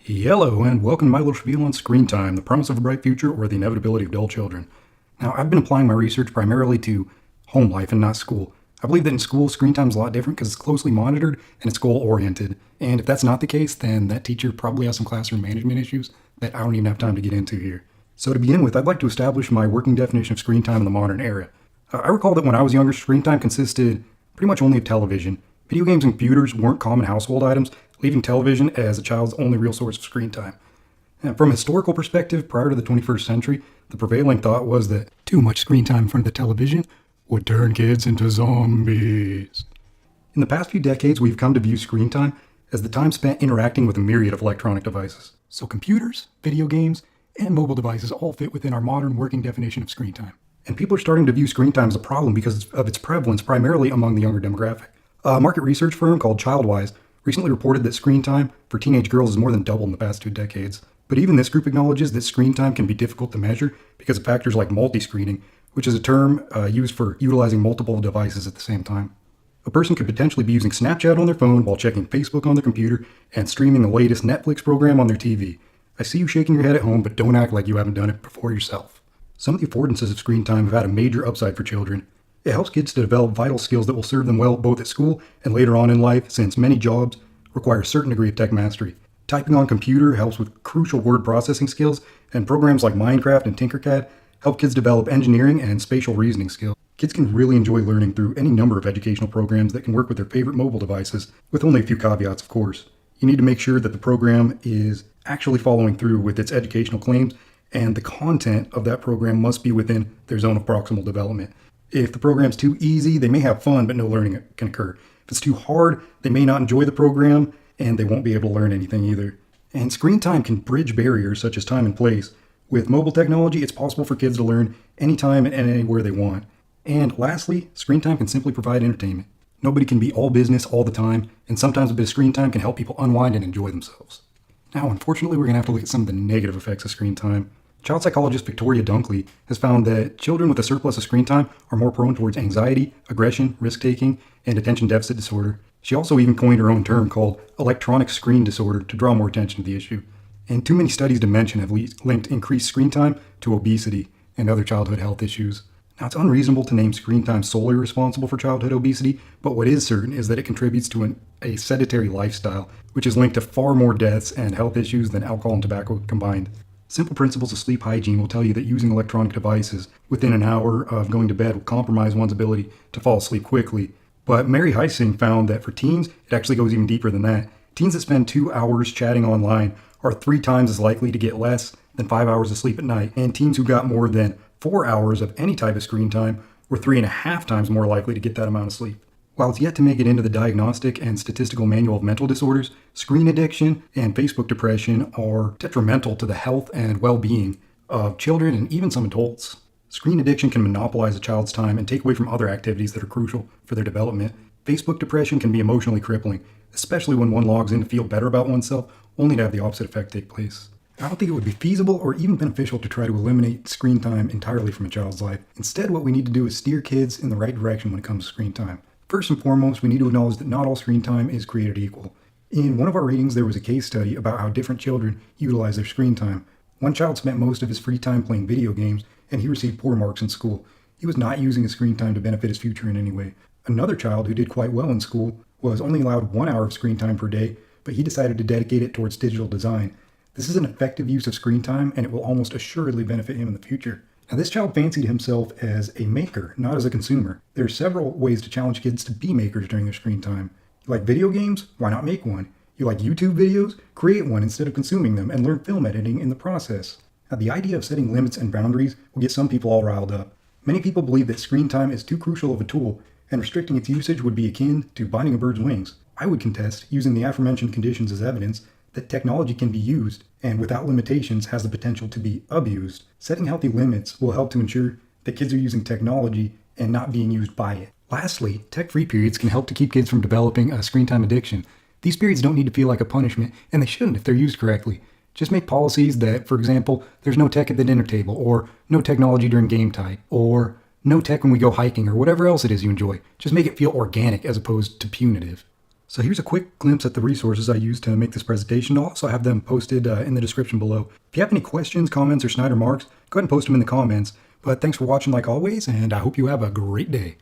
Hello, and welcome to my little spiel on screen time, the promise of a bright future or the inevitability of dull children. Now, I've been applying my research primarily to home life and not school. I believe that in school, screen time is a lot different because it's closely monitored and it's goal-oriented. And if that's not the case, then that teacher probably has some classroom management issues that I don't even have time to get into here. So to begin with, I'd like to establish my working definition of screen time in the modern era. I recall that when I was younger, screen time consisted pretty much only of television. Video games and computers weren't common household items, leaving television as a child's only real source of screen time. And from a historical perspective, prior to the 21st century, the prevailing thought was that too much screen time in front of the television would turn kids into zombies. In the past few decades, we've come to view screen time as the time spent interacting with a myriad of electronic devices. So computers, video games, and mobile devices all fit within our modern working definition of screen time. And people are starting to view screen time as a problem because of its prevalence primarily among the younger demographic. A market research firm called ChildWise recently reported that screen time for teenage girls has more than doubled in the past 2 decades. But even this group acknowledges that screen time can be difficult to measure because of factors like multi-screening, which is a term used for utilizing multiple devices at the same time. A person could potentially be using Snapchat on their phone while checking Facebook on their computer and streaming the latest Netflix program on their TV. I see you shaking your head at home, but don't act like you haven't done it before yourself. Some of the affordances of screen time have had a major upside for children. It helps kids to develop vital skills that will serve them well both at school and later on in life, since many jobs require a certain degree of tech mastery. Typing on computer helps with crucial word processing skills, and programs like Minecraft and Tinkercad help kids develop engineering and spatial reasoning skills. Kids can really enjoy learning through any number of educational programs that can work with their favorite mobile devices, with only a few caveats, of course. You need to make sure that the program is actually following through with its educational claims, and the content of that program must be within their zone of proximal development. If the program's too easy, they may have fun, but no learning can occur. If it's too hard, they may not enjoy the program, and they won't be able to learn anything either. And screen time can bridge barriers such as time and place. With mobile technology, it's possible for kids to learn anytime and anywhere they want. And lastly, screen time can simply provide entertainment. Nobody can be all business all the time, and sometimes a bit of screen time can help people unwind and enjoy themselves. Now, unfortunately, we're going to have to look at some of the negative effects of screen time. Child psychologist Victoria Dunkley has found that children with a surplus of screen time are more prone towards anxiety, aggression, risk-taking, and attention deficit disorder. She also even coined her own term called electronic screen disorder to draw more attention to the issue. And too many studies to mention have linked increased screen time to obesity and other childhood health issues. Now, it's unreasonable to name screen time solely responsible for childhood obesity, but what is certain is that it contributes to a sedentary lifestyle, which is linked to far more deaths and health issues than alcohol and tobacco combined. Simple principles of sleep hygiene will tell you that using electronic devices within an hour of going to bed will compromise one's ability to fall asleep quickly. But Mary Heising found that for teens, it actually goes even deeper than that. Teens that spend 2 hours chatting online are 3 times as likely to get less than 5 hours of sleep at night, and teens who got more than 4 hours of any type of screen time were 3.5 times more likely to get that amount of sleep. While it's yet to make it into the Diagnostic and Statistical Manual of Mental Disorders, screen addiction and Facebook depression are detrimental to the health and well-being of children and even some adults. Screen addiction can monopolize a child's time and take away from other activities that are crucial for their development. Facebook depression can be emotionally crippling, especially when one logs in to feel better about oneself, only to have the opposite effect take place. I don't think it would be feasible or even beneficial to try to eliminate screen time entirely from a child's life. Instead, what we need to do is steer kids in the right direction when it comes to screen time. First and foremost, we need to acknowledge that not all screen time is created equal. In one of our readings, there was a case study about how different children utilize their screen time. One child spent most of his free time playing video games, and he received poor marks in school. He was not using his screen time to benefit his future in any way. Another child who did quite well in school was only allowed 1 hour of screen time per day, but he decided to dedicate it towards digital design. This is an effective use of screen time, and it will almost assuredly benefit him in the future. Now, this child fancied himself as a maker, not as a consumer. There are several ways to challenge kids to be makers during their screen time. You like video games? Why not make one? You like YouTube videos? Create one instead of consuming them and learn film editing in the process. Now, the idea of setting limits and boundaries will get some people all riled up. Many people believe that screen time is too crucial of a tool, and restricting its usage would be akin to binding a bird's wings. I would contest, using the aforementioned conditions as evidence, that technology can be used and without limitations has the potential to be abused. Setting healthy limits will help to ensure that kids are using technology and not being used by it. Lastly, tech-free periods can help to keep kids from developing a screen time addiction. These periods don't need to feel like a punishment, and they shouldn't if they're used correctly. Just make policies that, for example, there's no tech at the dinner table, or no technology during game time, or no tech when we go hiking, or whatever else it is you enjoy. Just make it feel organic as opposed to punitive. So here's a quick glimpse at the resources I used to make this presentation. I'll also have them posted in the description below. If you have any questions, comments, or snide remarks, go ahead and post them in the comments. But thanks for watching like always, and I hope you have a great day.